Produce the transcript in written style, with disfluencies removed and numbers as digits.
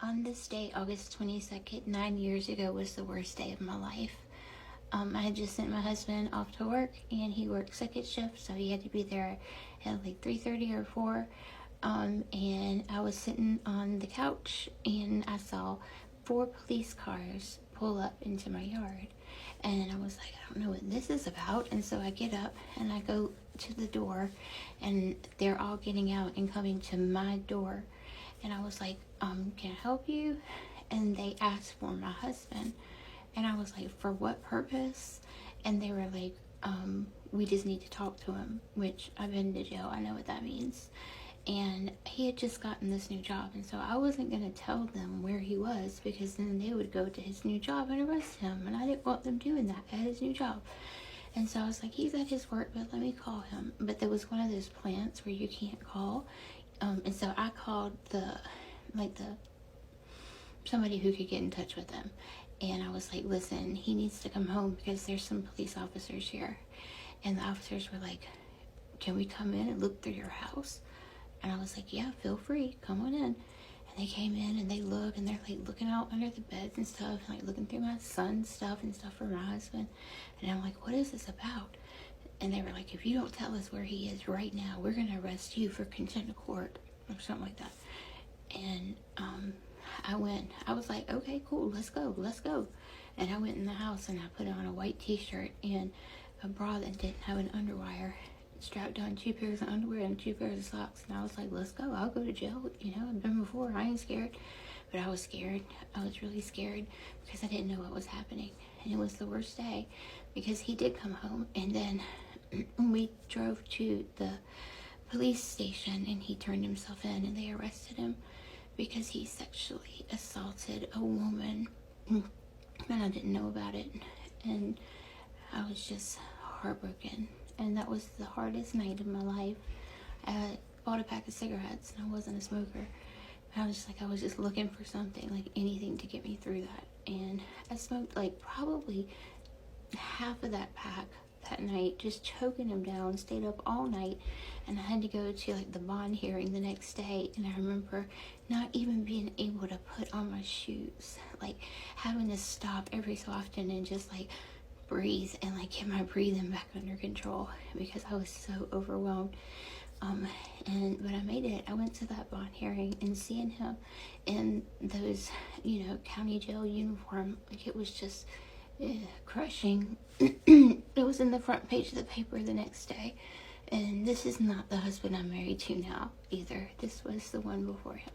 On this day, August 22nd, 9 years ago, was the worst day of my life. I had just sent my husband off to work, and he worked second shift, so he had to be there at like 3:30 or 4. And I was sitting on the couch, and I saw 4 police cars pull up into my yard. And I was like, I don't know what this is about. And so I get up and I go to the door, and they're all getting out and coming to my door. And I was like, can I help you? And they asked for my husband. And I was like, for what purpose? And they were like, we just need to talk to him, which I've been to jail. I know what that means. And he had just gotten this new job. And so I wasn't going to tell them where he was, because then they would go to his new job and arrest him. And I didn't want them doing that at his new job. And so I was like, he's at his work, but let me call him. But there was one of those plants where you can't call. And so I called somebody who could get in touch with him. And I was like, listen, he needs to come home because there's some police officers here. And the officers were like, can we come in and look through your house? And I was like, yeah, feel free, come on in. And they came in and they look, and they're like looking out under the beds and stuff, and like looking through my son's stuff and stuff for my husband. And I'm like, what is this about? And they were like, if you don't tell us where he is right now, we're going to arrest you for contempt of court or something like that. And I was like, okay, cool, let's go. And I went in the house and I put on a white t-shirt and a bra that didn't have an underwire, strapped on 2 pairs of underwear and 2 pairs of socks. And I was like, let's go, I'll go to jail. I've been before, I ain't scared. But I was scared. I was really scared because I didn't know what was happening. And it was the worst day because he did come home. And then we drove to the police station and he turned himself in, and they arrested him because he sexually assaulted a woman, and I didn't know about it. And I was just heartbroken, and that was the hardest night of my life. I bought a pack of cigarettes, and I wasn't a smoker. I was just looking for something, like anything to get me through that. And I smoked like probably half of that pack that night, just choking him down, stayed up all night. And I had to go to like the bond hearing the next day, and I remember not even being able to put on my shoes, like having to stop every so often and just like breathe and like get my breathing back under control because I was so overwhelmed. But I made it. I went to that bond hearing, and seeing him in those, county jail uniform, like it was just crushing. It was in the front page of the paper the next day. And this is not the husband I'm married to now either. This was the one before him.